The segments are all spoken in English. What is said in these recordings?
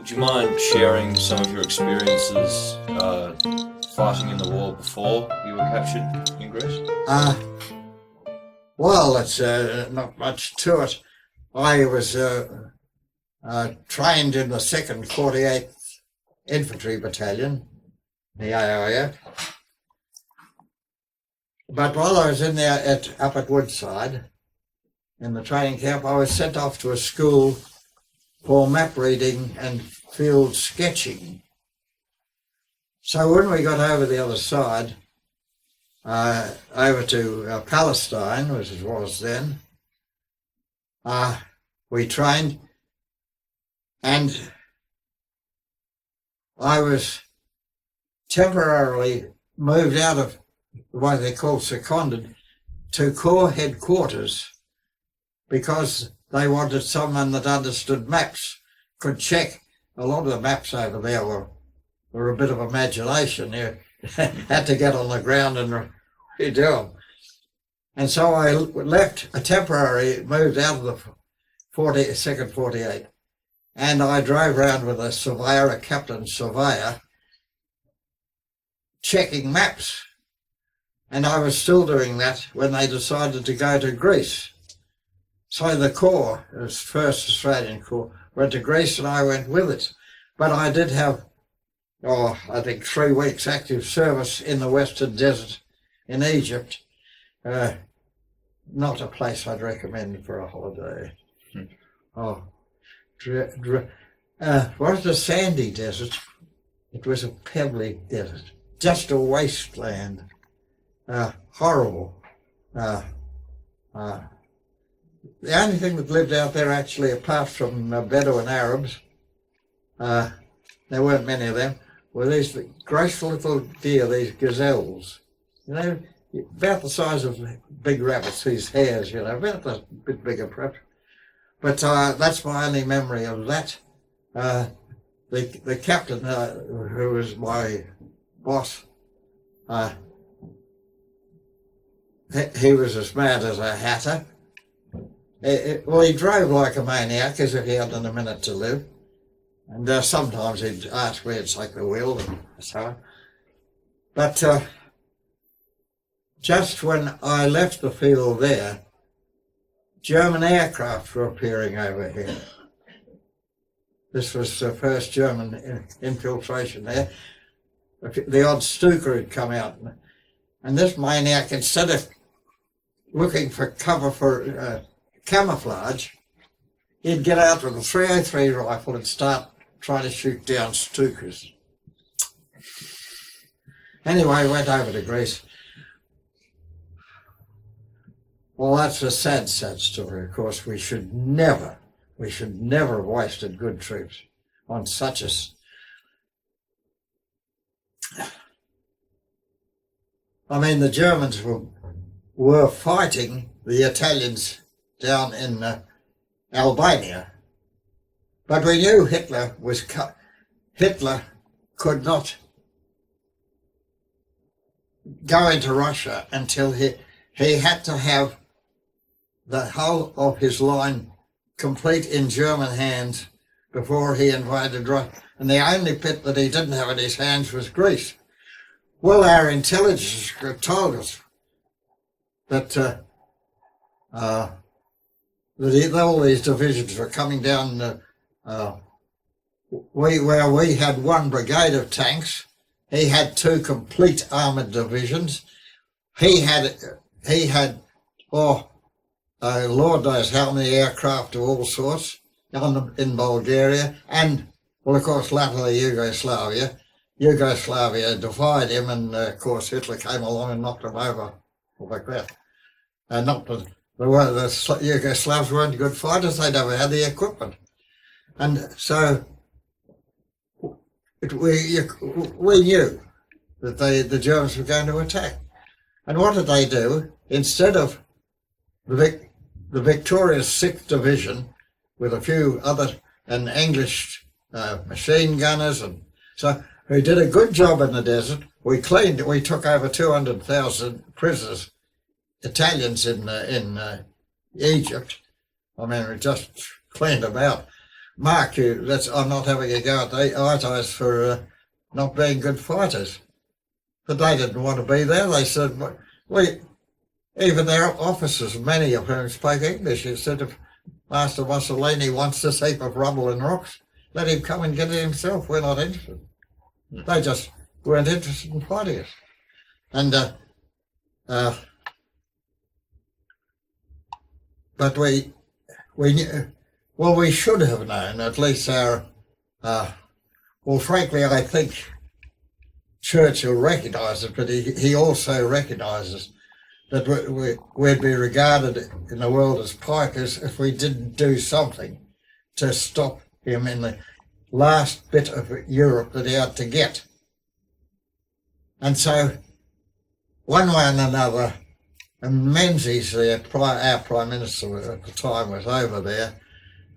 Do you mind sharing some of your experiences fighting in the war before you were captured in Greece? Well, it's not much to it. I was trained in the 2nd 48th Infantry Battalion, the AIF. But while I was in there up at Woodside, in the training camp, I was sent off to a school for map reading and field sketching. So when we got over the other side, over to Palestine, as it was then, we trained, and I was temporarily moved out of what they call seconded to Corps headquarters because they wanted someone that understood maps, could check. A lot of the maps over there were a bit of imagination. You had to get on the ground and redo them. And so I left a temporary, moved out of the 2nd 48, and I drove around with a surveyor, a captain surveyor, checking maps. And I was still doing that when they decided to go to Greece. So the Corps, it was 1st Australian Corps, went to Greece and I went with it. But I did have, I think 3 weeks active service in the Western Desert in Egypt. Not a place I'd recommend for a holiday. What was a sandy desert? It was a pebbly desert, just a wasteland. Horrible. The only thing that lived out there actually, apart from Bedouin Arabs, there weren't many of them, were these graceful little deer, these gazelles. You know, about the size of big rabbits, these hares, you know, about a bit bigger perhaps. But that's my only memory of that. The captain, who was my boss, he was as mad as a hatter. Well, he drove like a maniac, as if he hadn't a minute to live. And sometimes he'd ask me to take the wheel and so on. But just when I left the field there, German aircraft were appearing over here. This was the first German infiltration there. The odd Stuka had come out. And this maniac, instead of looking for cover for camouflage, he'd get out with a 303 rifle and start trying to shoot down Stukas. Anyway, we went over to Greece. Well, that's a sad, sad story. Of course, we should never have wasted good troops on such a... I mean, the Germans were fighting the Italians down in Albania. But we knew Hitler could not go into Russia until he had to have the whole of his line complete in German hands before he invaded Russia. And the only bit that he didn't have in his hands was Greece. Well, our intelligence told us that all these divisions were coming down. Where we had 1 brigade of tanks, he had 2 complete armoured divisions. He had Lord knows how many aircraft of all sorts in Bulgaria, and, well, of course, latterly Yugoslavia. Yugoslavia defied him, and of course Hitler came along and knocked him over like that. Not that the Yugoslavs weren't good fighters; they never had the equipment, and so we knew that the Germans were going to attack. And what did they do? Instead of the victorious 6th Division with a few other and English machine gunners, and so who did a good job in the desert, we took over 200,000 prisoners, Italians in Egypt. I mean, we just cleaned them out. Mark, I'm not having a go at the ITIs for not being good fighters. But they didn't want to be there. They said, even their officers, many of whom spoke English, they said, if Master Mussolini wants this heap of rubble and rocks, let him come and get it himself. We're not interested. They just weren't interested in fighting us. And, but we knew, well, we should have known, at least our, well, frankly, I think Churchill recognised it, but he also recognises that we'd be regarded in the world as pikers if we didn't do something to stop him in the last bit of Europe that he had to get. And so, one way and another, and Menzies, our Prime Minister at the time, was over there,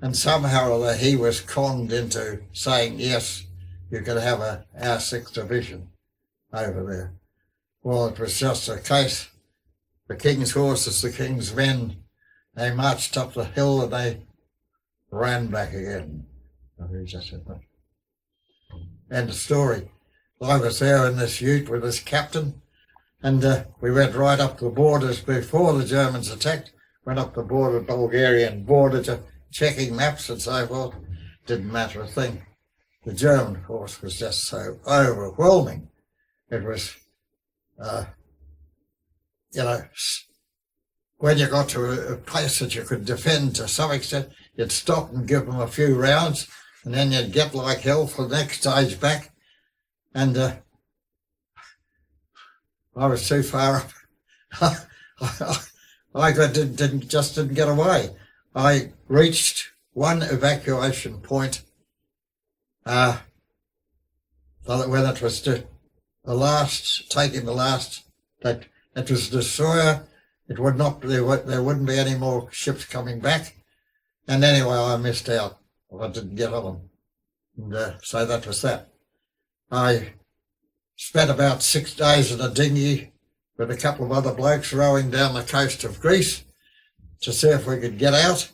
and somehow or other he was conned into saying, yes, you could have our 6th Division over there. Well, it was just a case. The King's horses, the King's men, they marched up the hill and they ran back again. End of story. I was there in this ute with this captain, and we went right up the borders before the Germans attacked, went up the border, Bulgarian border, checking maps and so forth. Didn't matter a thing. The German force was just so overwhelming. It was, when you got to a place that you could defend to some extent, you'd stop and give them a few rounds, and then you'd get like hell for the next stage back. And I was too far up. I didn't get away. I reached one evacuation point when it was taking the last, that it was a destroyer. It would not, there wouldn't be any more ships coming back. And anyway, I missed out. I didn't get on. And so that was that. I spent about 6 days in a dinghy with a couple of other blokes rowing down the coast of Greece to see if we could get out.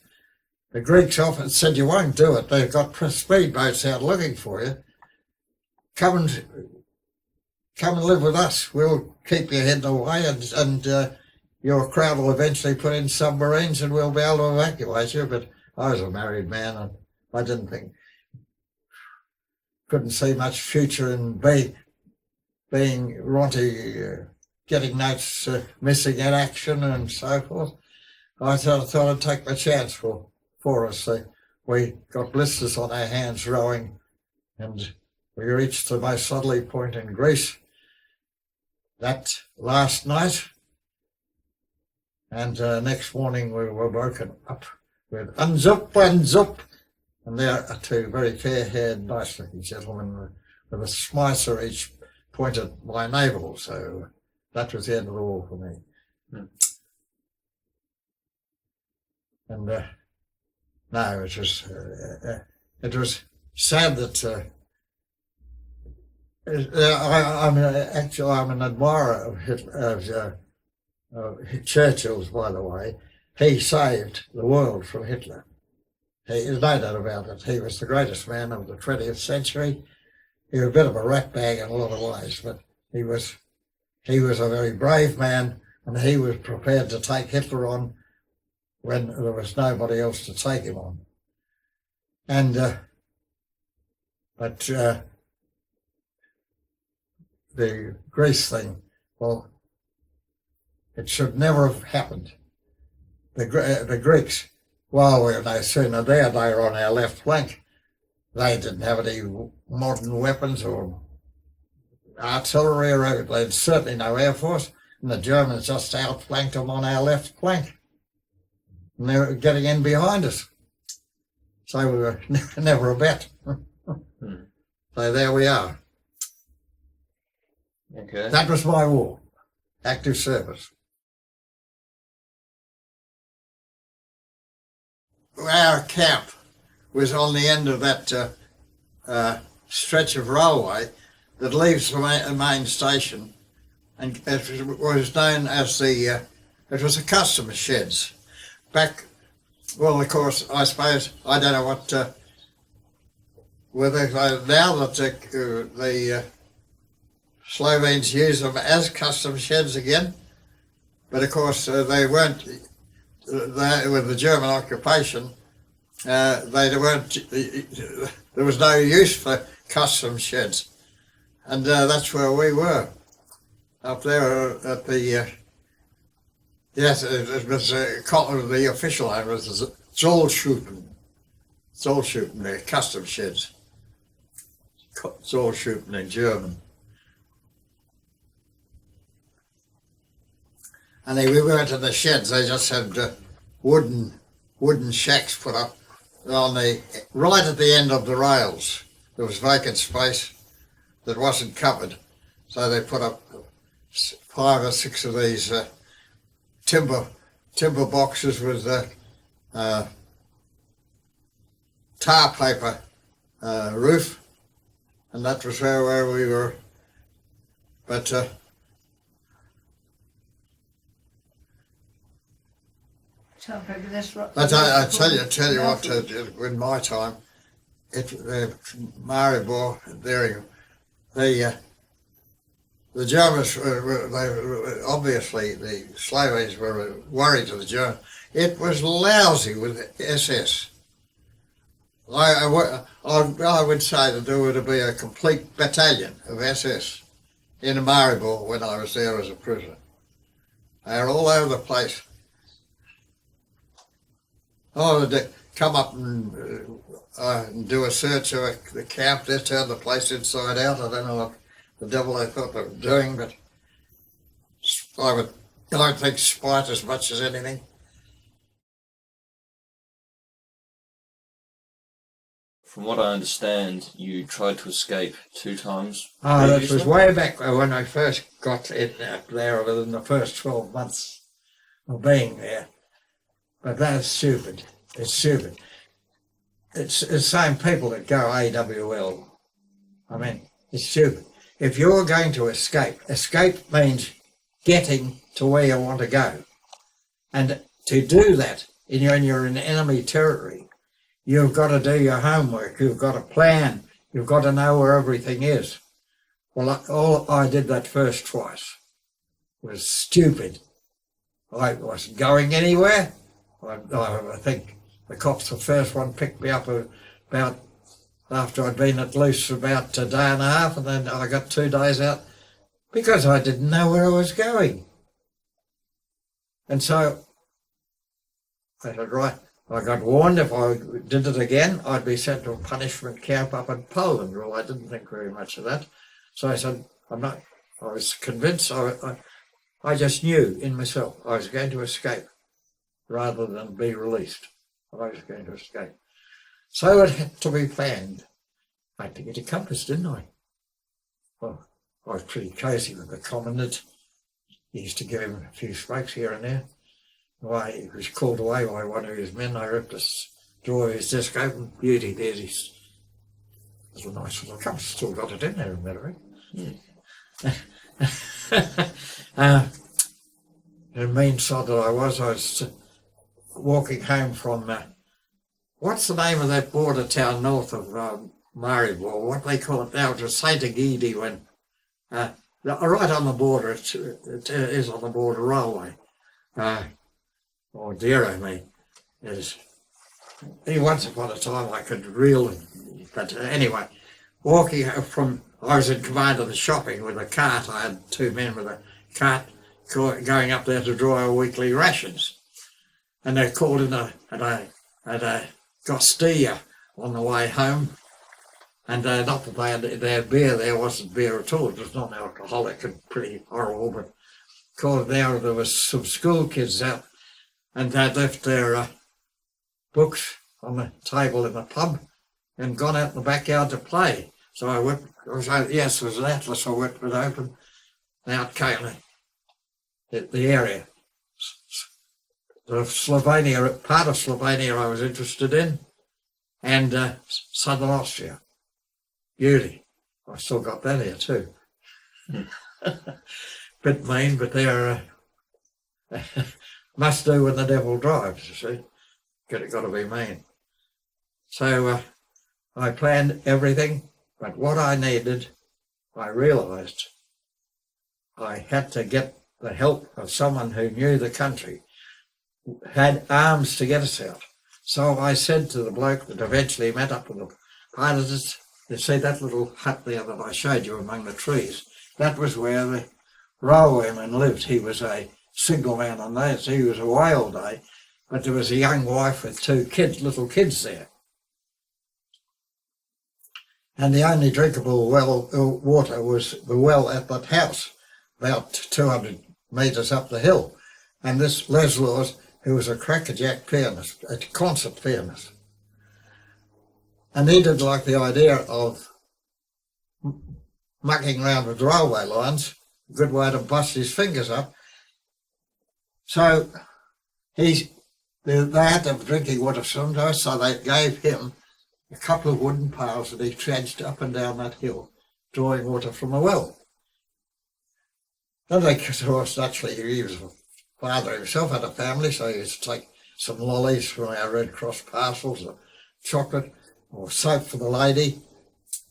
The Greeks often said, you won't do it. They've got speedboats out looking for you. Come and live with us. We'll keep you heading away, and your crowd will eventually put in submarines and we'll be able to evacuate you. But I was a married man and I couldn't see much future in being Ronty, getting notes missing in action and so forth. I thought I'd take my chance for us. We got blisters on our hands rowing, and we reached the most southerly point in Greece that last night, and next morning we were woken up with unzup, and there are 2 very fair-haired, nice-looking gentlemen with a smicer each pointed at my navel. So that was the end of the war for me. And no, it was sad that I'm an admirer of Churchill's, by the way. He saved the world from Hitler. There's no doubt about it. He was the greatest man of the 20th century. He was a bit of a ratbag in a lot of ways, but he was a very brave man, and he was prepared to take Hitler on when there was nobody else to take him on. And but the Greece thing, well, it should never have happened. The Greeks, well, we were no sooner there, they were on our left flank. They didn't have any modern weapons or artillery, or they had certainly no air force, and the Germans just outflanked them on our left flank. And they were getting in behind us. So we were never a bet. So there we are. Okay. That was my war. Active service. Our camp was on the end of that stretch of railway that leaves the main station, and it was known as it was the customs sheds. Back, well, of course, I suppose, I don't know what now that the Slovenes use them as custom sheds again, but of course they weren't. With the German occupation, they weren't. There was no use for custom sheds, and that's where we were, up there at the. Yes, it was the official name was Zollschuppen. Zollschuppen, they're custom sheds. Zollschuppen in German. And we weren't in the sheds, they just had wooden shacks put up on right at the end of the rails. There was vacant space that wasn't covered. So they put up 5 or 6 of these timber boxes with tar paper roof, and that was where we were. But I tell you what, in my time, Maribor, the Germans obviously the Slovenes were worried to the Germans. It was lousy with SS. I would say that there would be a complete battalion of SS in Maribor when I was there as a prisoner. They were all over the place. Oh, they'd come up and do a search of the camp. They turned the place inside out. I don't know what the devil they thought they were doing, but I don't think spite as much as anything. From what I understand, you tried to escape 2 times. Oh, that was way back when I first got in there within the first 12 months of being there. But that's stupid. It's stupid. It's the same people that go AWL. I mean, it's stupid. If you're going to escape means getting to where you want to go. And to do that, when you're in enemy territory, you've got to do your homework, you've got to plan, you've got to know where everything is. Well, I did that first twice. It was stupid. I wasn't going anywhere. I think the cops, the first one, picked me up about after I'd been at loose for about a day and a half, and then I got 2 days out because I didn't know where I was going. And so I said, right, I got warned if I did it again, I'd be sent to a punishment camp up in Poland. Well, I didn't think very much of that. So I said, I was convinced, I just knew in myself I was going to escape rather than be released. I was going to escape. So it had to be planned. I had to get a compass, didn't I? Well, I was pretty cosy with the commandant. He used to give him a few smokes here and there. Why, he was called away by one of his men. I ripped the drawer of his desk open. Beauty, there's his little nice little compass. Still got it in there, a matter of fact. The mean sod that I was walking home from, what's the name of that border town north of Maribor? What they call it now, just St. Egidi, when, right on the border, it is on the border railway. Oh dear, I mean, once upon a time I could reel, but anyway, walking from, I was in command of the shopping with a cart. I had 2 men with a cart going up there to draw our weekly rations. And they called in a Gostia on the way home. And not that they had beer, there wasn't beer at all. It was non-alcoholic and pretty horrible, but called there was some school kids out, and they'd left their books on the table in the pub and gone out in the backyard to play. So I went, yes, there was an atlas, I went with open, and out came the area. The Slovenia, part of Slovenia I was interested in, and Southern Austria. Beauty. I still got that here too. Bit mean, but they're must do when the devil drives, you see. Got to be mean. So I planned everything, but what I needed, I realised I had to get the help of someone who knew the country, had arms to get us out. So I said to the bloke that eventually met up with the Partisans, you see that little hut there that I showed you among the trees? That was where the railwayman lived. He was a signalman on those. He was away all day, but there was a young wife with two kids, little kids there. And the only drinkable water was the well at that house, about 200 metres up the hill. And this Les Laws, who was a crackerjack pianist, a concert pianist, and he didn't like the idea of mucking around with railway lines, a good way to bust his fingers up. So they had to have drinking water sometimes, so they gave him a couple of wooden pails that he trudged up and down that hill, drawing water from a well. And of course, naturally, he was a father himself, had a family, so he used to take some lollies from our Red Cross parcels, or chocolate, or soap for the lady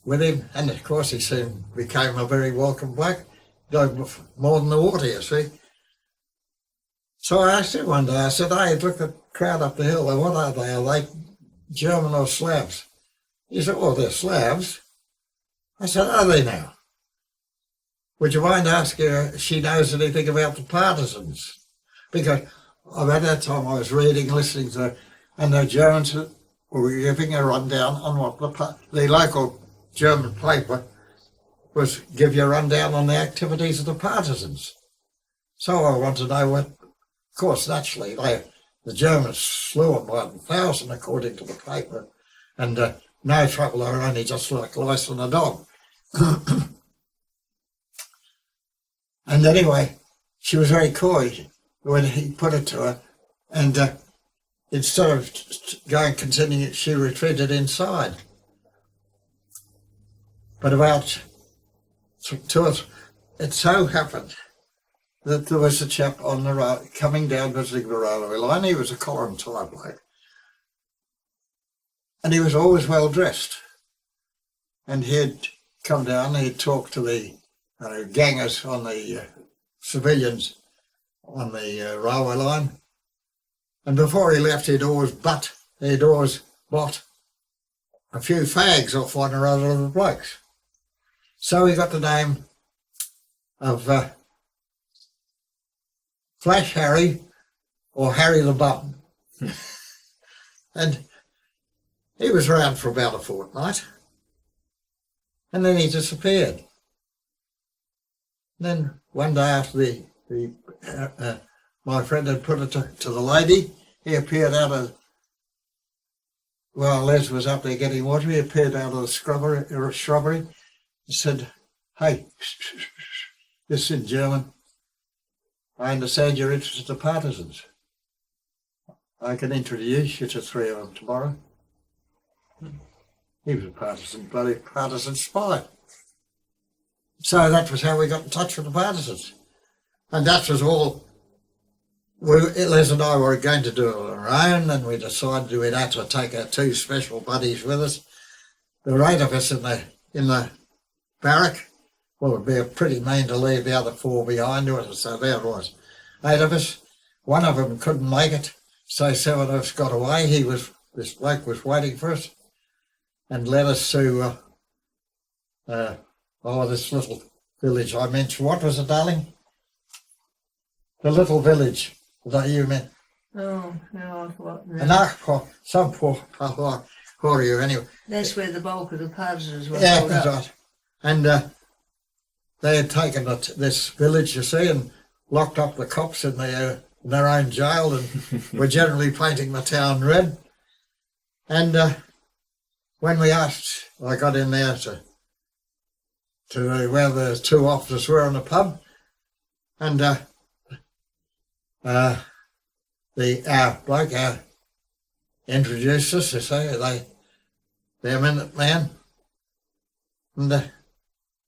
with him. And of course, he soon became a very welcome bloke, doing more than the water, you see. So I asked him one day, I said, hey, look at the crowd up the hill, what are they? Are they German or Slavs? He said, well, they're Slavs. I said, are they now? Would you mind asking her if she knows anything about the Partisans? Because at that time I was reading, listening to, and the Germans were giving a rundown on what the local German paper was, give you a rundown on the activities of the Partisans. So I want to know what, of course, naturally, the Germans slew them by 1,000 according to the paper, and no trouble, they were only just like lice on a dog. And anyway, she was very coy when he put it to her, and instead of continuing, she retreated inside. But about it so happened that there was a chap on the road coming down visiting the railway line. He was a collar and tie bloke, and he was always well dressed. And he'd come down, he'd talk to the gangers on the civilians on the railway line, and before he left, he'd always bought a few fags off one or other of the blokes. So he got the name of Flash Harry, or Harry the Bum. And he was around for about a fortnight, and then he disappeared. Then one day after my friend had put it to the lady, he appeared out of, well, Les was up there getting water, he appeared out of the shrubbery and said, hey, this in German, I understand you're interested in the Partisans. I can introduce you to 3 of them tomorrow. He was a bloody partisan spy. So that was how we got in touch with the Partisans. And that was all. Les and I were going to do it on our own, and we decided we'd have to take our 2 special buddies with us. There were 8 of us in the barrack. Well, it would be pretty mean to leave the other 4 behind us, so there it was. 8 of us. One of them couldn't make it, so 7 of us got away. This bloke was waiting for us and led us to this little village I mentioned. What was it, darling? The little village that you meant. Oh, no, I forgot. No. Some poor you anyway. That's where the bulk of the Partisans were. Yeah, that's right. And they had taken this village, you see, and locked up the cops in their own jail, and were generally painting the town red. And when we asked, I got in there to where the 2 officers were in the pub, and our bloke introduced us. They say they're Minutemen, and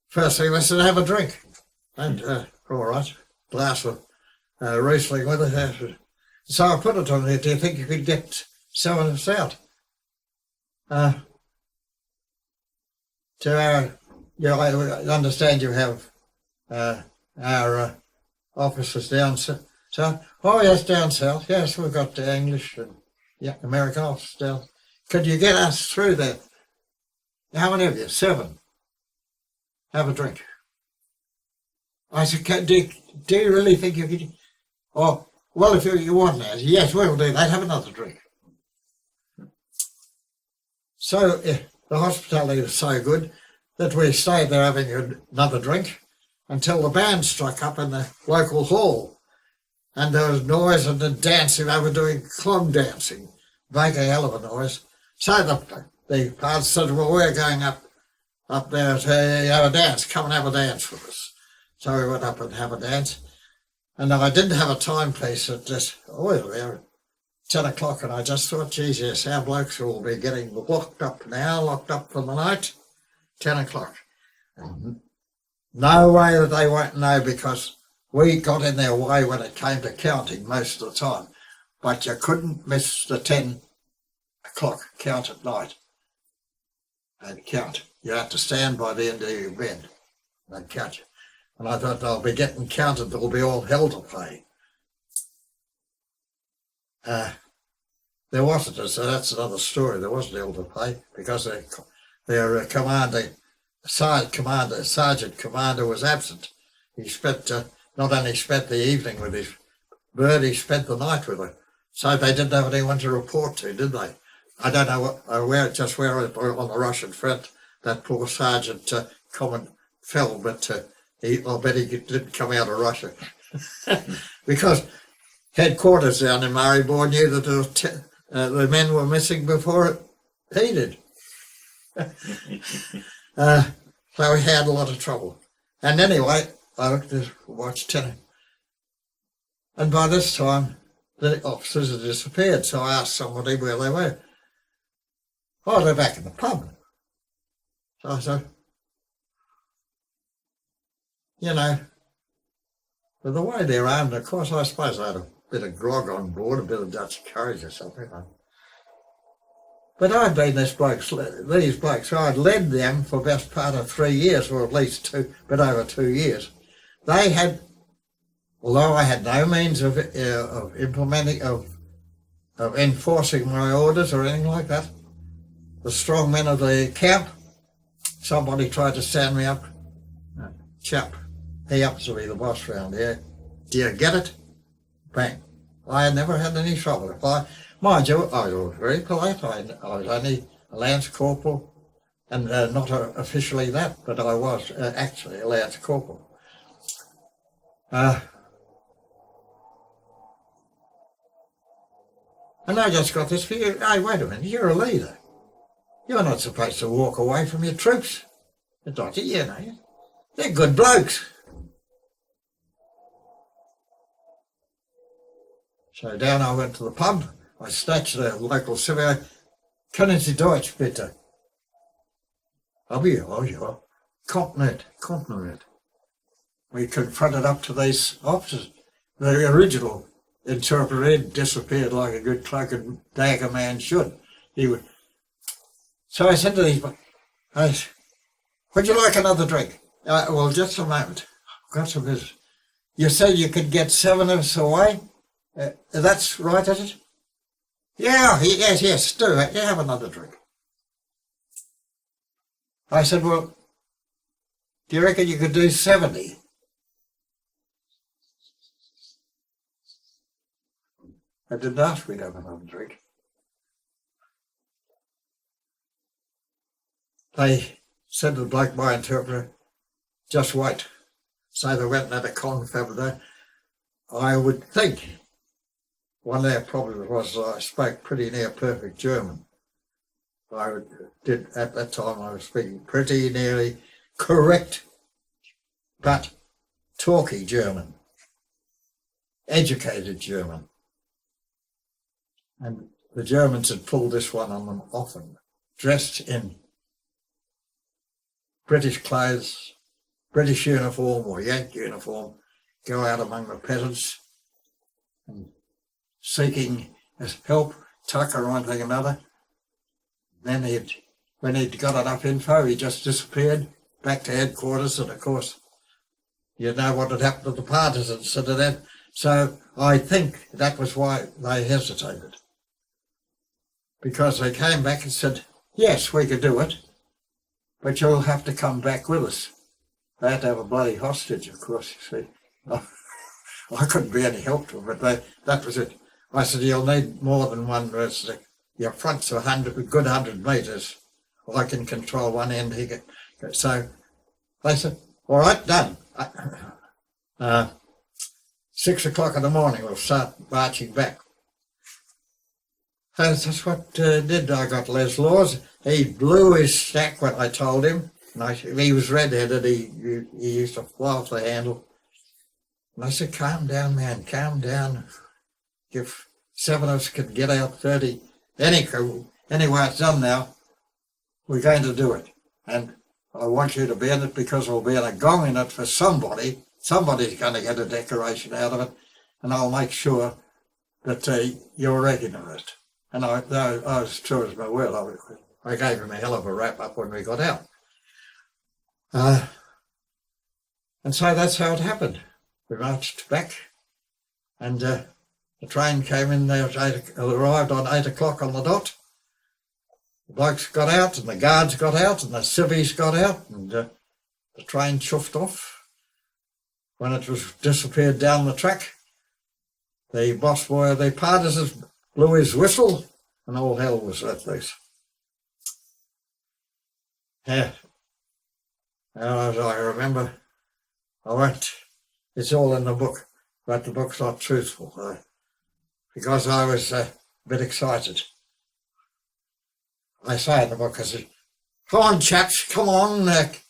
first thing they said, have a drink, and all right, glass of Riesling with it. So I put it on there. Do you think you could get 7 of us out? to our, I understand you have our officers down south. Oh yes, down south. Yes, we've got the English and American officers down. Could you get us through there? How many of you? 7. Have a drink. I said, do you really think you could? Oh, well, if you want that, yes, we'll do that. Have another drink. So the hospitality was so good that we stayed there having another drink until the band struck up in the local hall. And there was noise and the dancing. They were doing clog dancing, making a hell of a noise. So the pards said, well, we're going up there to have a dance. Come and have a dance with us. So we went up and have a dance. And I didn't have a timepiece at this, there 10 o'clock, and I just thought, geez, yes, our blokes will be getting locked up for the night, 10 o'clock. No way that they won't know, because we got in their way when it came to counting most of the time. But you couldn't miss the 10 o'clock count at night. They'd count. You had to stand by the end of your bed. They'd count you. And I thought they'll be getting counted, they'll be all hell to pay. There wasn't, so that's another story. There wasn't hell to pay because their sergeant commander was absent. He spent, not only spent the evening with his bird, he spent the night with her. So they didn't have anyone to report to, did they? I don't know where on the Russian front that poor sergeant fell, but I'll bet he didn't come out of Russia. Because headquarters down in Maribor knew that the men were missing before he did. So we had a lot of trouble. And anyway, I looked at watched 10. And by this time, the officers had disappeared. So I asked somebody where they were. Oh, they're back in the pub. So I said, but the way they're armed, of course, I suppose I had a bit of grog on board, a bit of Dutch courage or something. But I'd been these blokes, I'd led them for the best part of 3 years, or at least over 2 years. They had, although I had no means of implementing, of enforcing my orders or anything like that, the strong men of the camp, somebody tried to stand me up. Chap, he happens to be the boss round here. Do you get it? Bang. I had never had any trouble. Mind you, I was very polite. I was only a lance corporal, and not officially that, but I was actually a lance corporal. And I just got this fear. Hey, wait a minute, you're a leader. You're not supposed to walk away from your troops. It's like, they're good blokes. So down I went to the pub. I snatched the local civilian. Können Sie Deutsch, bitte? Oh yeah. Continent. We confronted up to these officers. The original interpreter disappeared like a good cloak and dagger man should. So I said to these, would you like another drink? Well, just a moment. I've got some business. You said you could get 7 of us away? That's right, is it? Yeah, yes, do it. You have another drink. I said, well, do you reckon you could do 70? I didn't ask me to have another drink. They said to the bloke, my interpreter, just wait. So they went and had a confab there. I would think one of their problems was I spoke pretty near perfect German. At that time I was speaking pretty nearly correct, but talky German, educated German. And the Germans had pulled this one on them often, dressed in British clothes, British uniform or Yank uniform, go out among the peasants and seeking help, tucker or one thing or another. Then he'd when he'd got enough info, he just disappeared back to headquarters, and of course, you know what had happened to the Partisans. So I think that was why they hesitated. Because they came back and said, yes, we could do it, but you'll have to come back with us. They had to have a bloody hostage, of course, you see. I couldn't be any help to them, but that was it. I said, you'll need more than one rest. Your front's a good 100 metres. I can control one end. So they said, all right, done. 6 o'clock in the morning, we'll start marching back. So that's what did. I got Les Laws. He blew his stack when I told him. And he was red-headed. He used to fly off the handle. And I said, calm down, man, calm down. If 7 of us could get out 30, anyway, it's done now. We're going to do it. And I want you to be in it because we'll be in a gong in it for somebody. Somebody's going to get a decoration out of it. And I'll make sure that you're regular it. And I was true as my word. I gave him a hell of a wrap-up when we got out. And so that's how it happened. We marched back, and the train came in there, arrived on 8 o'clock on the dot. The blokes got out, and the guards got out, and the civvies got out, and the train chuffed off. When it was disappeared down the track, the boss boy of the Partisans blew his whistle, and all hell was let loose. Yeah. As I remember, it's all in the book, but the book's not truthful, because I was a bit excited. I say in the book, I said, come on chaps, come on,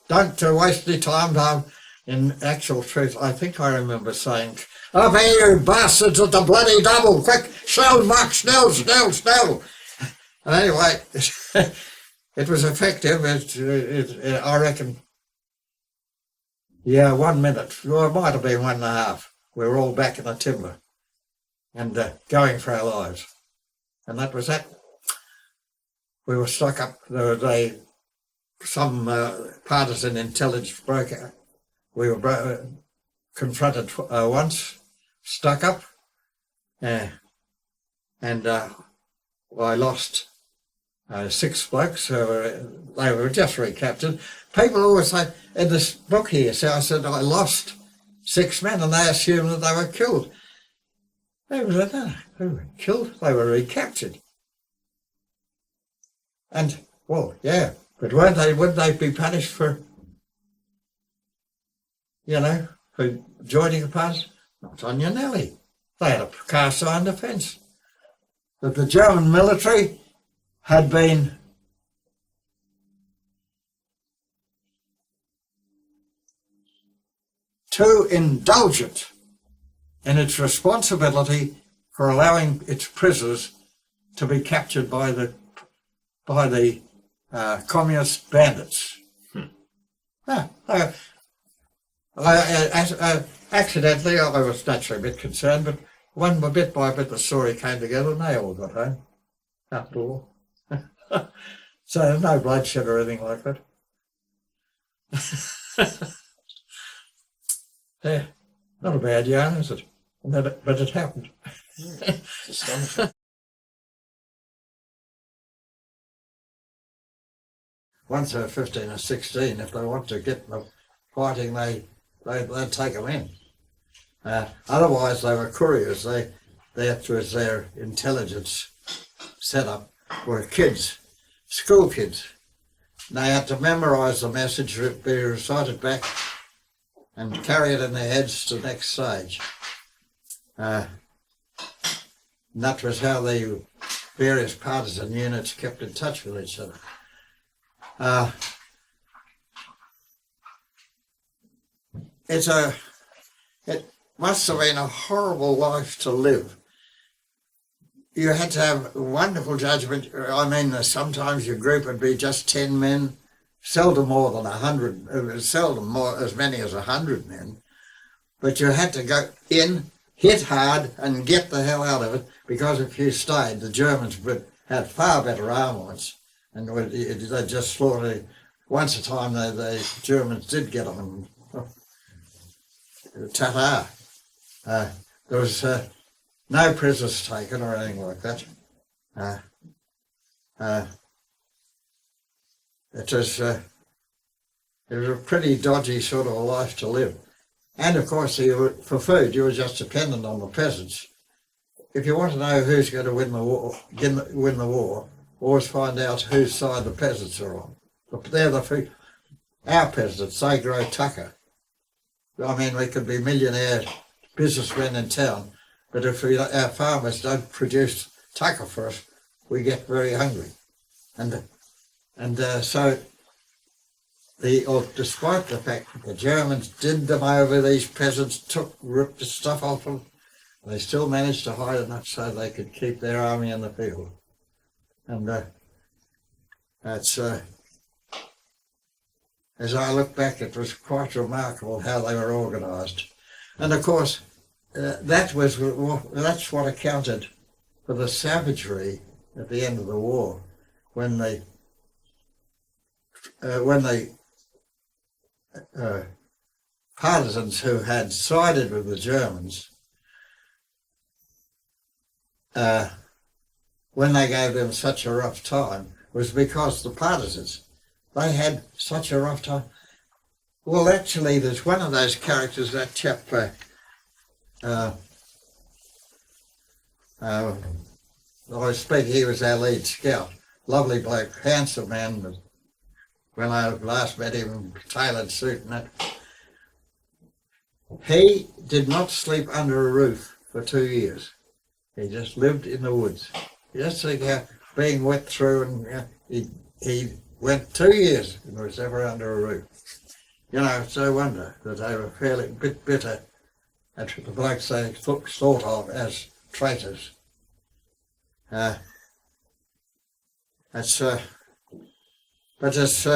don't waste any time. In actual truth, I think I remember saying, up here, you bastards, at the bloody double, quick, snell, march, snell. And anyway, it was effective. I reckon, 1 minute, or it might have been 1.5. We were all back in the timber and going for our lives. And that was that. We were stuck up. There was some partisan intelligence broke out. We were confronted once, stuck up, and I lost 6 blokes. They were just recaptured. People always say, in this book here, I said I lost 6 men, and they assumed that they were killed. They were killed, they were recaptured. And, well, yeah, but wouldn't they be punished for joining the party? Not on your Nelly. They had a cast iron defence. But the German military had been too indulgent in its responsibility for allowing its prisoners to be captured by the communist bandits. Accidentally, I was naturally a bit concerned, but bit by bit the story came together and they all got home after all. So there's no bloodshed or anything like that. Yeah, not a bad yarn, is it? But it happened. It's astonishing. Once they're 15 or 16, if they want to get in the fighting, they'd take them in. Otherwise, they were couriers. That was their intelligence setup. Were kids, school kids. They had to memorise the message, be recited back, and carry it in their heads to the next stage. And that was how the various partisan units kept in touch with each other. It must have been a horrible life to live. You had to have wonderful judgment. I mean, sometimes your group would be just 10 men, seldom more than 100, seldom more as many as 100 men. But you had to go in, hit hard, and get the hell out of it, because if you stayed, the Germans had far better armaments and they just slaughtered. Once a time, the Germans did get them. Ta-ta. There was no prisoners taken or anything like that. It was a pretty dodgy sort of a life to live. And of course, for food, you were just dependent on the peasants. If you want to know who's going to win the war, always find out whose side the peasants are on. They're the food. Our peasants, they grow tucker. I mean, we could be millionaire businessmen in town, but if our farmers don't produce tucker for us, we get very hungry. So, despite the fact that the Germans did them over, these peasants ripped the stuff off them, they still managed to hide enough so they could keep their army in the field. And that's, as I look back, it was quite remarkable how they were organised. And of course, that's what accounted for the savagery at the end of the war, when the partisans who had sided with the Germans, when they gave them such a rough time, was because the partisans, they had such a rough time. Well, actually, there's one of those characters, that chap, I speak, he was our lead scout. Lovely bloke, handsome man. But when I last met him, tailored suit and that. He did not sleep under a roof for 2 years. He just lived in the woods. Just think how being wet through, and he went 2 years and was never under a roof. You know, it's no wonder that they were fairly bit bitter at the blokes they thought of as traitors. But it's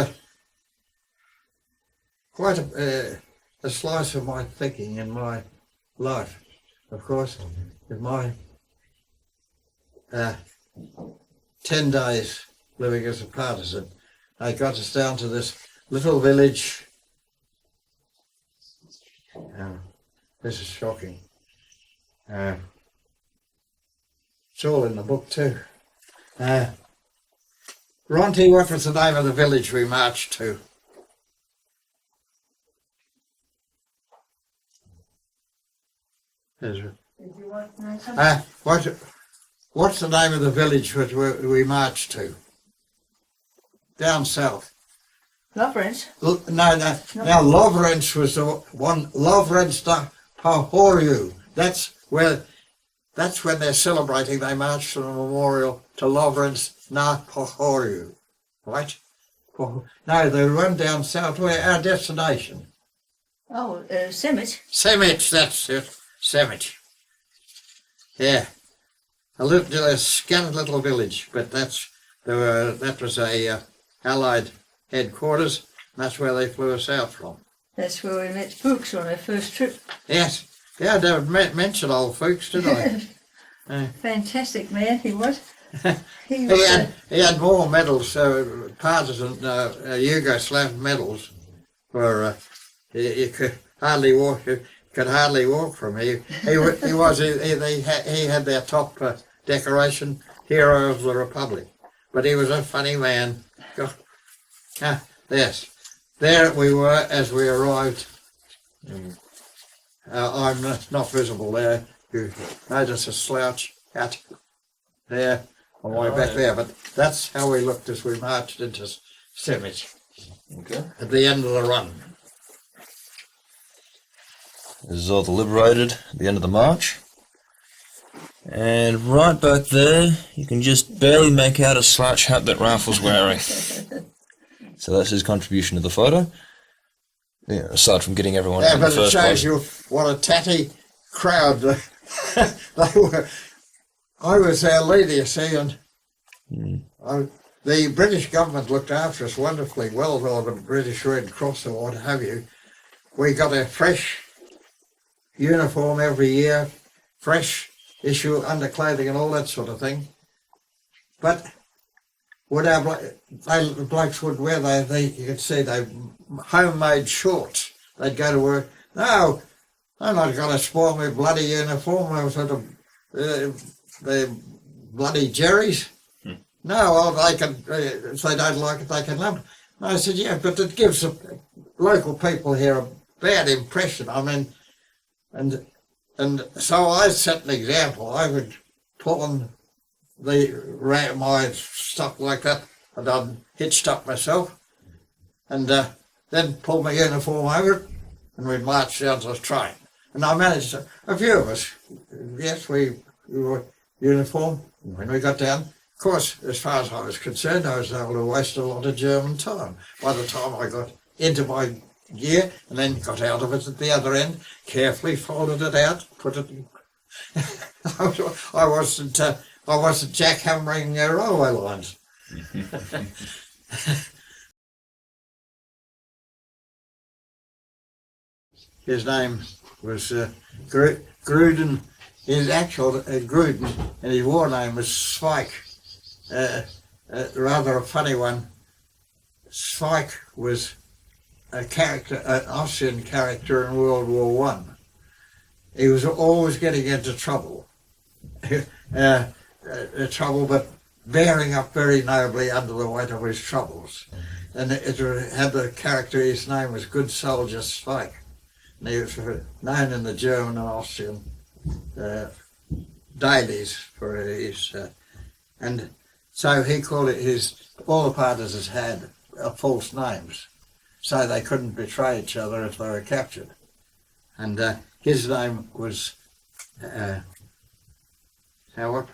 quite a slice of my thinking in my life, of course, in my 10 days living as a partisan. I got us down to this little village. This is shocking. It's all in the book too. Ronty, what was the name of the village we marched to? Did you want to know something? What's the name of the village which we marched to? Down south. Lovrenz? No. Now Lovrenz was the one. Lovrenz na Pohoriu. That's when they're celebrating. They march to the memorial to Lovrenz na Pohoriu, right? No, the one down south. Where our destination? Oh, Summit. Summit. That's it. Summit. Yeah, a scattered little village, but that was a Allied headquarters. That's where they flew us out from. That's where we met Fuchs on our first trip. Yes. Yeah, I never mentioned old Fuchs, did I? Fantastic man he was. He had more medals, partisan Yugoslav medals, where he could hardly walk. Could hardly walk from here. He had their top decoration, Hero of the Republic. But he was a funny man. Yes, there we were as we arrived. I'm not visible there. You notice a slouch hat there on my way back there. But that's how we looked as we marched into Summit at the end of the run. This is all deliberated at the end of the march. And right back there, you can just barely make out a slouch hat that Ralph was wearing. So that's his contribution to the photo. Yeah, aside from getting everyone in the first place. But it shows you what a tatty crowd they were. I was their leader, you see, and the British government looked after us wonderfully well, or the British Red Cross or what have you. We got a fresh uniform every year, fresh issue underclothing and all that sort of thing. But would have, the blokes would wear, you could see they homemade shorts. They'd go to work. No, I'm not going to spoil my bloody uniform. I was sort of the bloody Jerry's. No, well, they can, if they don't like it, they can love it. And I said, yeah, but it gives the local people here a bad impression. I mean, and so I set an example. I would put on my stuff like that, and I'd hitched up myself, and then pull my uniform over it, and we'd march down to the train. And I managed to, a few of us, yes, we were uniform. When we got down, of course, as far as I was concerned, I was able to waste a lot of German time. By the time I got into my gear and then got out of it at the other end, carefully folded it out, put it in. I wasn't jackhammering railway lines. His name was Gruden. His actual Gruden, and his war name was Spike. Rather a funny one. Spike was a character, an Austrian character in World War One. He was always getting into trouble, but bearing up very nobly under the weight of his troubles. And it had the character, his name was Good Soldier Spike. And he was known in the German and Austrian dailies for his, and so he called it all the partisans had false names, so they couldn't betray each other if they were captured. And his name was Howard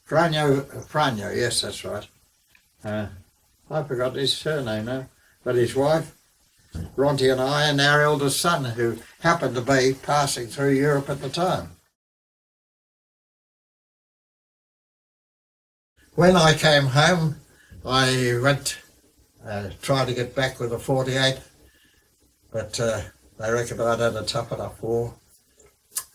Franjo, yes, that's right. I forgot his surname now, but his wife, Ronti, and I, and our eldest son, who happened to be passing through Europe at the time. When I came home, I went, tried to get back with a 48, but they reckoned I'd had a tough enough war.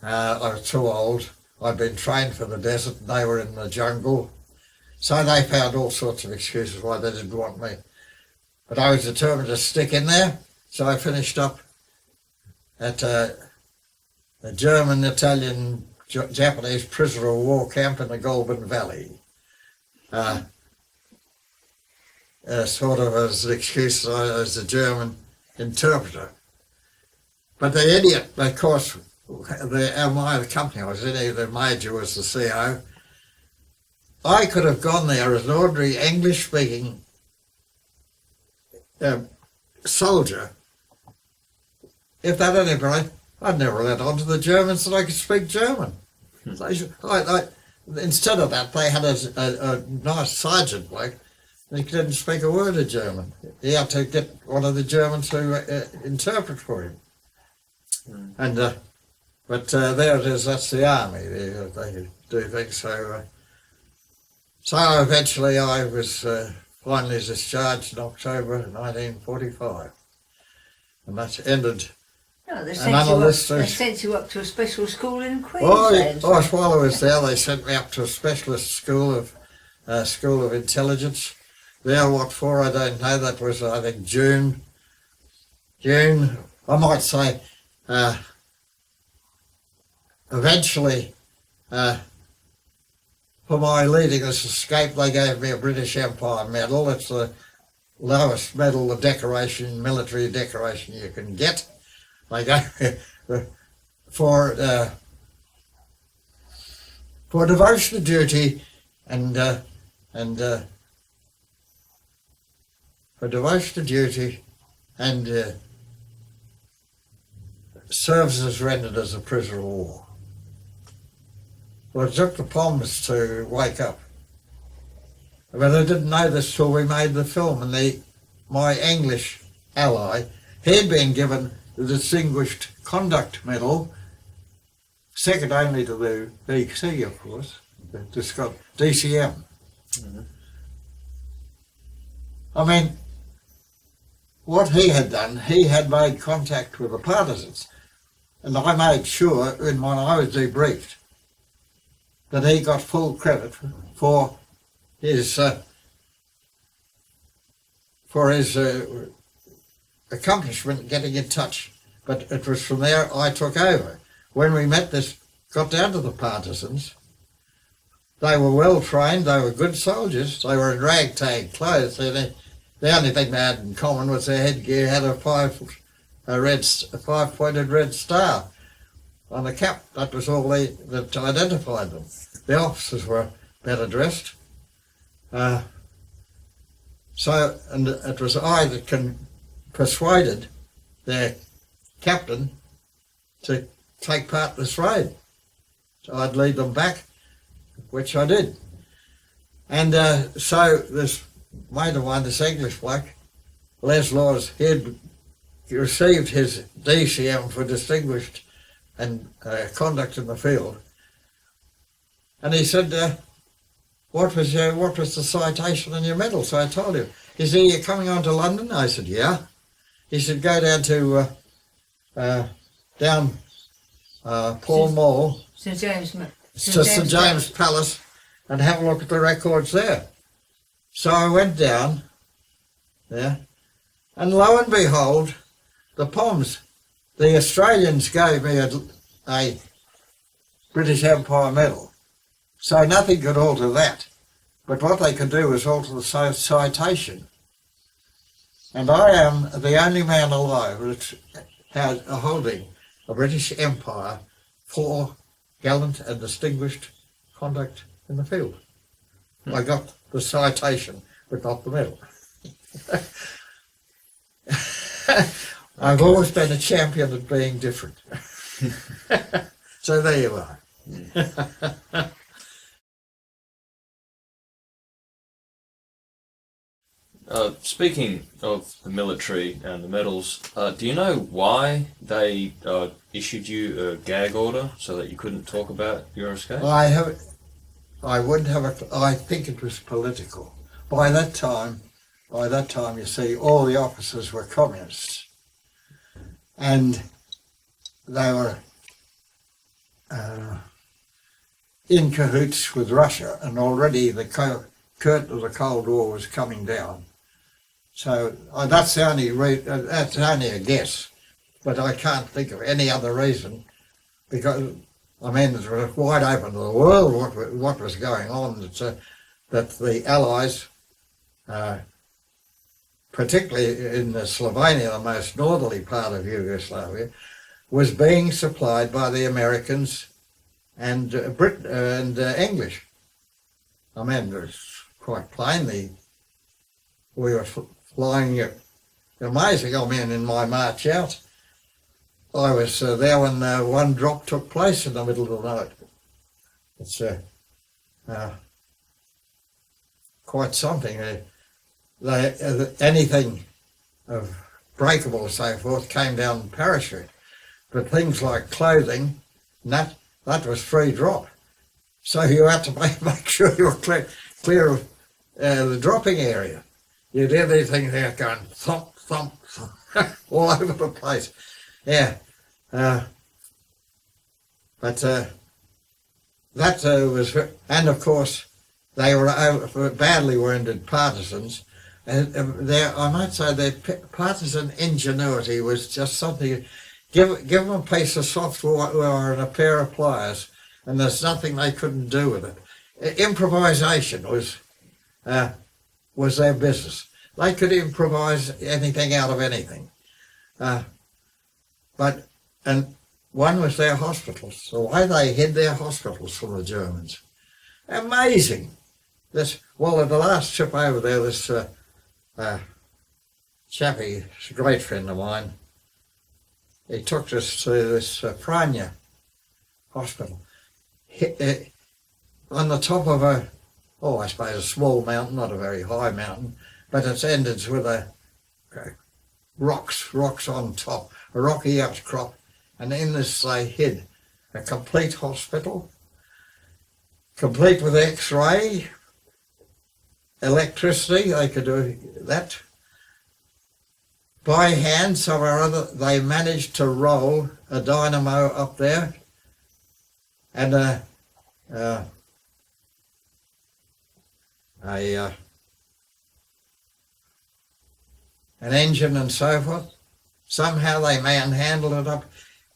I was too old. I'd been trained for the desert, and they were in the jungle. So they found all sorts of excuses why they didn't want me. But I was determined to stick in there, so I finished up at a German, Italian, Japanese prisoner of war camp in the Goulburn Valley. Sort of as an excuse as a German interpreter. But the idiot, of course, the company I was in, the major was the CO. I could have gone there as an ordinary English-speaking soldier. If that had anybody, I'd never let on to the Germans that I could speak German. Instead of that, they had a nice sergeant bloke. He didn't speak a word of German. He had to get one of the Germans to interpret for him. And but there it is. That's the army. They do things so. So eventually, I was finally discharged in October 1945, and that ended. No, they sent you up to a special school in Queensland. Oh, while I was there, they sent me up to a specialist school of intelligence. There, what for, I don't know. That was, I think, June, I might say, eventually, for my leading this escape, they gave me a British Empire medal. It's the lowest medal, the decoration, military decoration you can get. They gave me for devotion to duty and for devotion to duty and services rendered as a prisoner of war. Well, it took the Palmers to wake up. But I didn't know this till we made the film, and my English ally, he'd been given the Distinguished Conduct Medal, second only to the BC, of course, DCM. Mm-hmm. I mean, what he had done, he had made contact with the Partisans, and I made sure, when I was debriefed, that he got full credit for his for his accomplishment getting in touch. But it was from there I took over. When we got down to the Partisans, they were well trained, they were good soldiers, they were in ragtag clothes. The only thing they had in common was their headgear had a five-pointed red star on the cap. That was all that identified them. The officers were better dressed. And it was I that persuaded their captain to take part in this raid. So I'd lead them back, which I did. And so this mate of mine, this English bloke, Les Laws, he'd received his DCM for distinguished and conduct in the field. And he said, what was the citation in your medal? So I told him. He said, you're coming on to London? I said, yeah. He said, go down to Pall Mall, St James Palace, and have a look at the records there. So I went down there, and lo and behold, the Poms, the Australians gave me a British Empire medal. So nothing could alter that. But what they could do was alter the citation. And I am the only man alive that has holding a British Empire for gallant and distinguished conduct in the field. I got the citation, but not the medal. I've always been a champion of being different. So there you are. Speaking of the military and the medals, do you know why they issued you a gag order so that you couldn't talk about your escape? I wouldn't have I think it was political. By that time, you see, all the officers were communists, and they were in cahoots with Russia, and already the curtain of the Cold War was coming down. So that's only a guess, but I can't think of any other reason, because I mean it was wide open to the world what was going on. That the Allies, particularly in Slovenia, the most northerly part of Yugoslavia, was being supplied by the Americans and Britain and English. I mean, it was quite plainly we were flying amazing. I mean, in my march out, I was there when one drop took place in the middle of the night. It's quite something. Anything of breakable and so forth came down in parachute, but things like clothing, that was free drop. So you had to make sure you were clear of the dropping area. You'd hear these things there going thump, thump, thump all over the place. Yeah. But that was, and of course, they were badly wounded partisans. And I might say their partisan ingenuity was just something. Give them a piece of software and a pair of pliers, and there's nothing they couldn't do with it. Improvisation was their business. They could improvise anything out of anything. And one was their hospitals, the way they hid their hospitals from the Germans. Amazing. At the last trip over there, this chappie, a great friend of mine, he took us to this Franja hospital. On the top of I suppose a small mountain, not a very high mountain, but it's ended with rocks on top, a rocky outcrop, and in this they hid a complete hospital, complete with X-ray, electricity. They could do that. By hand, somewhere or other, they managed to roll a dynamo up there, and an engine and so forth. Somehow they manhandled it up.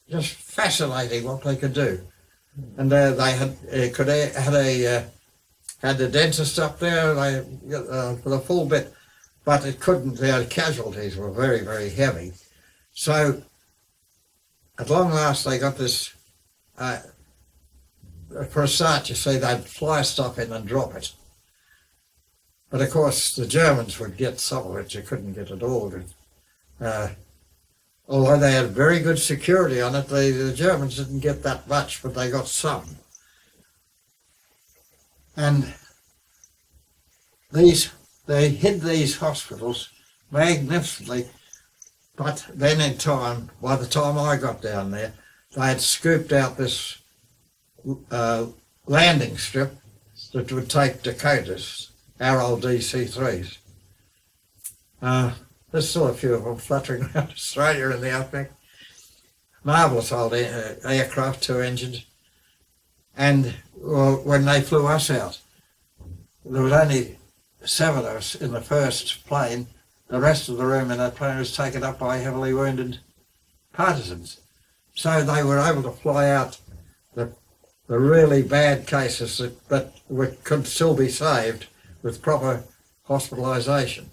Just fascinating what they could do. And they had the dentist up there for the full bit, but it couldn't. Their casualties were very, very heavy. So at long last they got this. For a start, you see, they'd fly stuff in and drop it. But of course, the Germans would get some of it. You couldn't get it all. Although they had very good security on it, the Germans didn't get that much, but they got some. And they hid these hospitals magnificently, but then in time, by the time I got down there, they had scooped out this landing strip that would take Dakotas, our old DC-3s. There's still a few of them fluttering around Australia in the outback. Marvellous old aircraft, 2 engines. And when they flew us out, there was only 7 of us in the first plane. The rest of the room in that plane was taken up by heavily wounded partisans. So they were able to fly out the really bad cases that could still be saved with proper hospitalisation.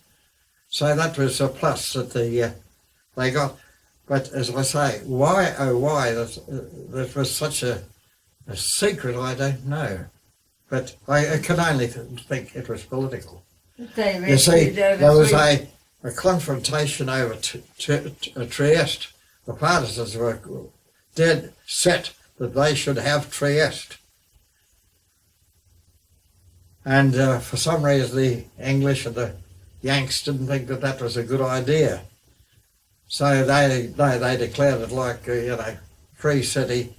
So that was a plus that they got. But as I say, why that was such a secret, I don't know. But I can only think it was political. You see, there was a confrontation over Trieste. The partisans were dead set that they should have Trieste. And for some reason the English and the Yanks didn't think that that was a good idea. So they declared it like, free city,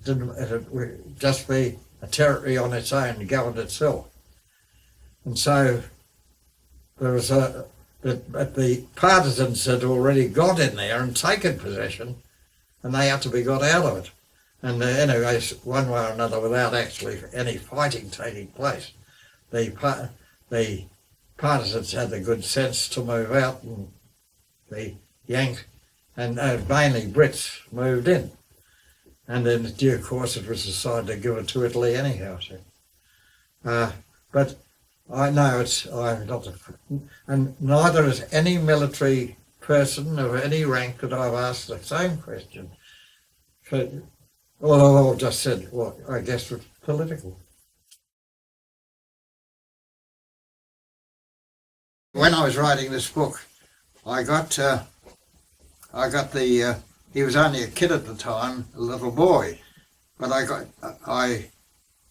it would just be a territory on its own, governed itself. And so there was but the partisans had already got in there and taken possession, and they had to be got out of it. And anyway, one way or another, without actually any fighting taking place, the partisans had the good sense to move out, and the Yanks and mainly Brits moved in. And in due course, it was decided to give it to Italy anyhow. So. But I know I'm not, and neither is any military person of any rank that I've asked the same question. Although I've just said, well, I guess it's political. When I was writing this book, I got the, he was only a kid at the time, a little boy, but I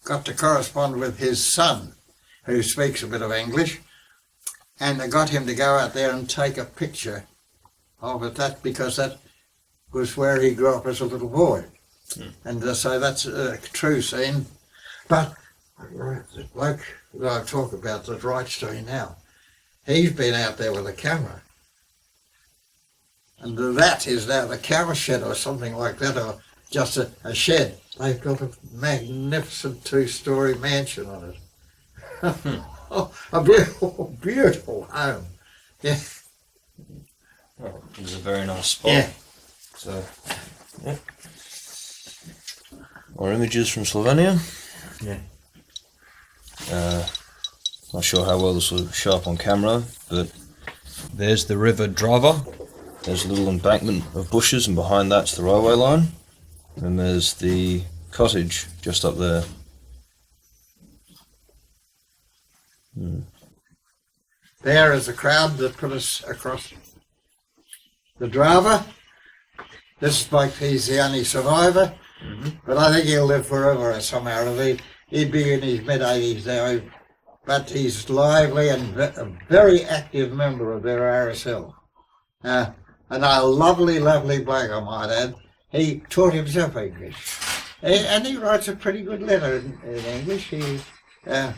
got to correspond with his son, who speaks a bit of English, and I got him to go out there and take a picture of it, because that was where he grew up as a little boy. And so that's a true scene. But the bloke that I talk about that writes to me now, he's been out there with a camera. And that is now the camera shed or something like that, or just a shed. They've got a magnificent 2-story mansion on it. Oh, a beautiful, beautiful home. Yeah. Well, it's a very nice spot. Yeah. So, yeah. More images from Slovenia. Yeah. Not sure how well this will show up on camera, but there's the river Drava. There's a little embankment of bushes, and behind that's the railway line. And there's the cottage just up there. There is the crowd that put us across the Drava. This bloke, he's the only survivor, but I think he'll live forever somehow. He'd be in his mid-80s now, but he's lively and a very active member of their RSL. And a lovely, lovely bloke, I might add. He taught himself English, and he writes a pretty good letter in English. So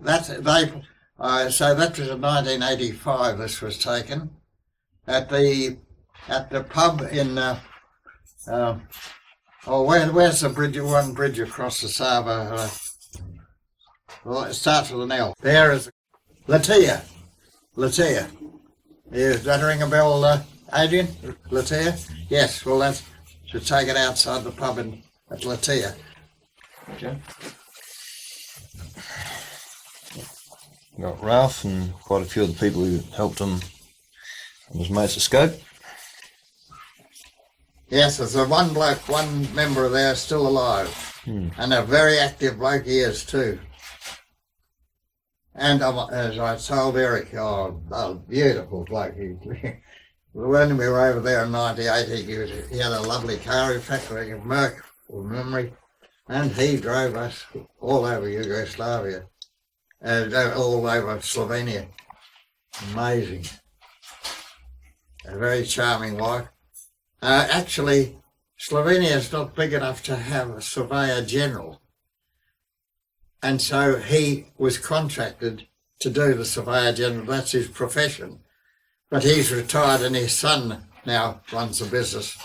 that was in 1985. This was taken at the pub in where's the bridge? One bridge across the Sava. Well, it starts with an L. There is Latia. Latia. Does that ring a bell, Adrian? Latia? Yes, well, that should take it outside the pub at Latia. Okay. Got Ralph and quite a few of the people who helped him and his mates escape. Yes, there's one bloke, one member there still alive. And a very active bloke he is too. And as I told Eric, beautiful bloke. When we were over there in '98, he had a lovely car, in fact, like a Merc from memory, and he drove us all over Yugoslavia, all over Slovenia. Amazing. A very charming wife. Actually, Slovenia is not big enough to have a surveyor general. And so he was contracted to do the surveyor general. That's his profession. But he's retired and his son now runs the business.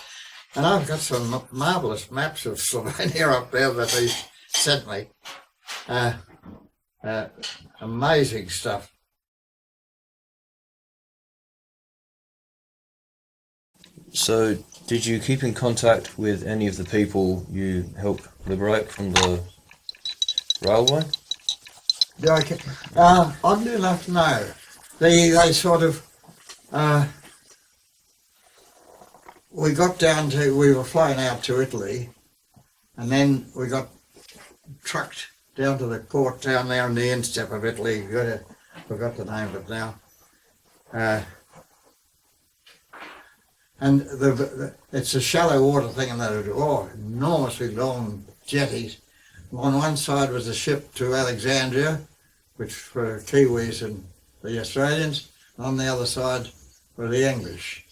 And I've got some marvellous maps of Slovenia up there that he sent me. Amazing stuff. So, did you keep in contact with any of the people you helped liberate from the railway? Oddly enough, no. They sort of, we got down to, we were flying out to Italy, and then we got trucked down to the port down there in the instep of Italy. Forgot the name of it now. And it's a shallow water thing, and they're enormously long jetties. On one side was a ship to Alexandria, which for Kiwis and the Australians, and on the other side were the English.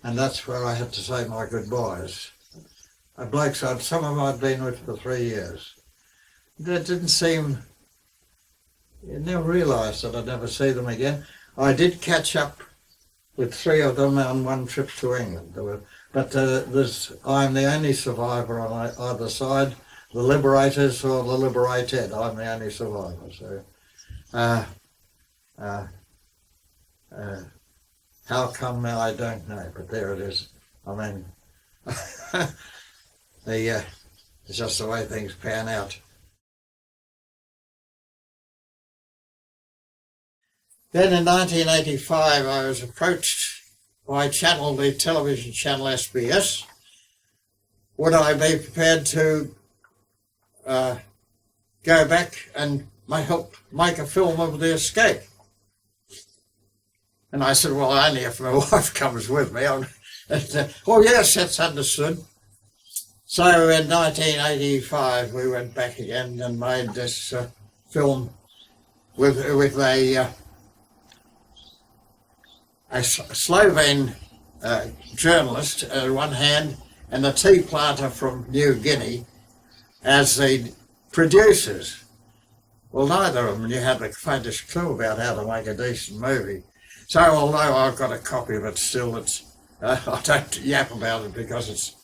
And that's where I had to say my goodbyes. Blokes, some of them I'd been with for 3 years. That didn't seem, you never realised that I'd never see them again. I did catch up with 3 of them on one trip to England. But I'm the only survivor on either side, the liberators or the liberated. I'm the only survivor. So, how come I don't know, but there it is. I mean, it's just the way things pan out. Then in 1985, I was approached by the television channel SBS. Would I be prepared to go back and help make a film of the escape? And I said, well, only if my wife comes with me. Oh yes, that's understood. So in 1985, we went back again and made this film with a Slovene journalist on one hand and a tea planter from New Guinea as the producers. Well, neither of them you had the faintest clue about how to make a decent movie. So although I've got a copy of it still, it's I don't yap about it because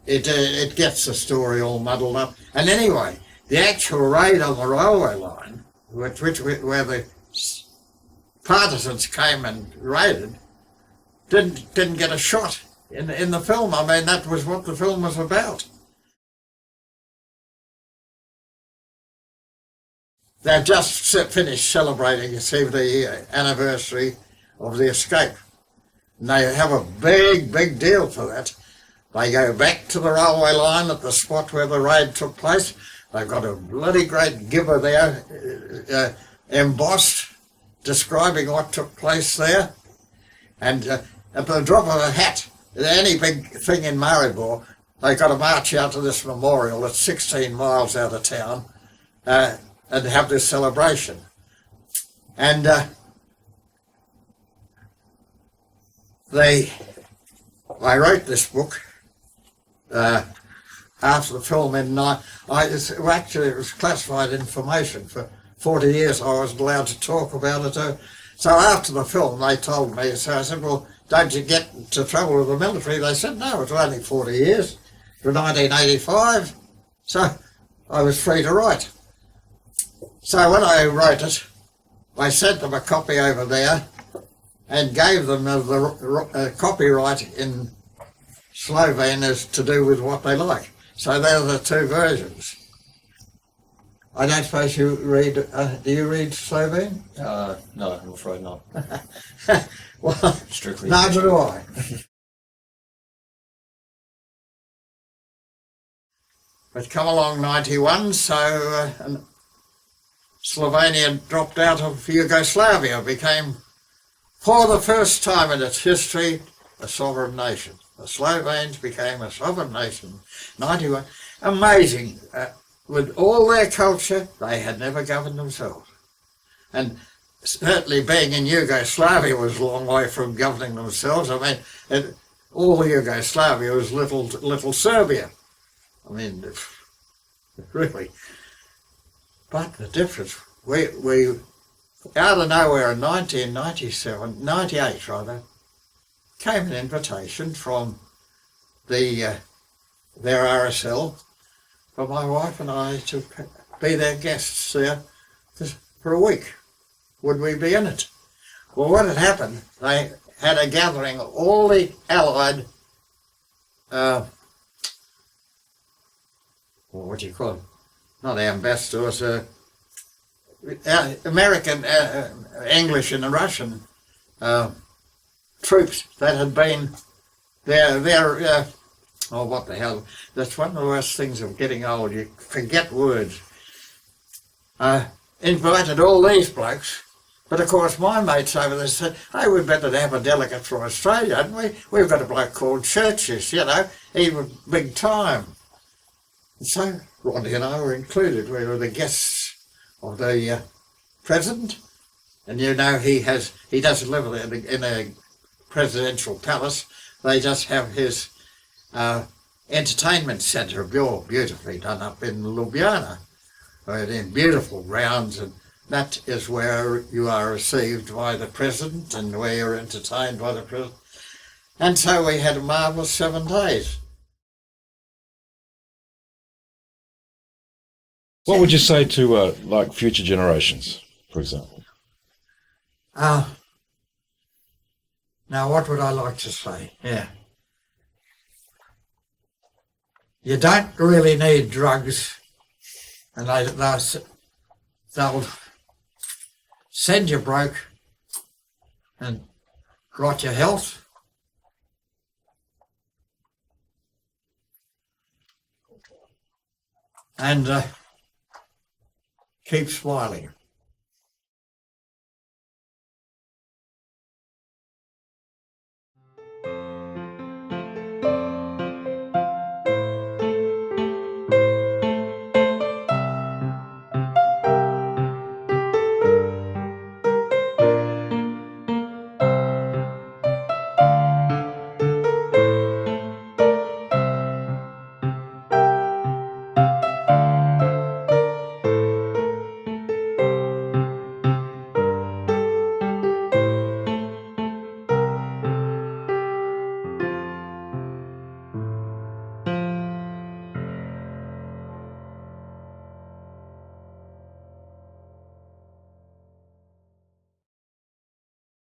it gets the story all muddled up. And anyway, the actual raid on the railway line, where the Partisans came and raided, didn't get a shot in the film. I mean, that was what the film was about. They've just finished celebrating the 70th anniversary of the escape. And they have a big deal for that. They go back to the railway line at the spot where the raid took place. They've got a bloody great gibber there, embossed, describing what took place there. And at the drop of a hat, any big thing in Maribor, they've got to march out to this memorial that's 16 miles out of town and have this celebration. And I wrote this book after the film in actually it was classified information. For 40 years I wasn't allowed to talk about it. So after the film they told me, so I said, well, don't you get into trouble with the military? They said, no, it was only 40 years, from 1985. So I was free to write. So when I wrote it, I sent them a copy over there and gave them the copyright in Slovene as to do with what they like. So they're the two versions. I don't suppose you read, do you read Slovene? No, I'm afraid not. Well, Strictly. neither do I. But come along 91, so Slovenia dropped out of Yugoslavia, became, for the first time in its history, a sovereign nation. The Slovenes became a sovereign nation. 91. Amazing. With all their culture, they had never governed themselves. And certainly being in Yugoslavia was a long way from governing themselves. I mean, all Yugoslavia was little Serbia. I mean, really. But the difference, we out of nowhere in 98 rather, came an invitation from their RSL for my wife and I to be their guests there for a week. Would we be in it? Well, what had happened, they had a gathering of all the Allied, what do you call them? Not ambassadors, American, English and Russian troops that had been there. Oh, what the hell. That's one of the worst things of getting old. You forget words. Invited all these blokes. But of course my mates over there said, hey, we'd better have a delegate from Australia, hadn't we? We've got a bloke called Churches, you know, he was big time. And so Ronnie and I were included. We were the guests of the president. And you know, he doesn't live in a presidential palace. They just have his entertainment centre, beautifully done up in Ljubljana, in beautiful grounds, and that is where you are received by the president and where you're entertained by the president. And so we had a marvellous 7 days. What would you say to like future generations, for example? Now, what would I like to say? Yeah. You don't really need drugs, and they'll send you broke and rot your health. And keep smiling.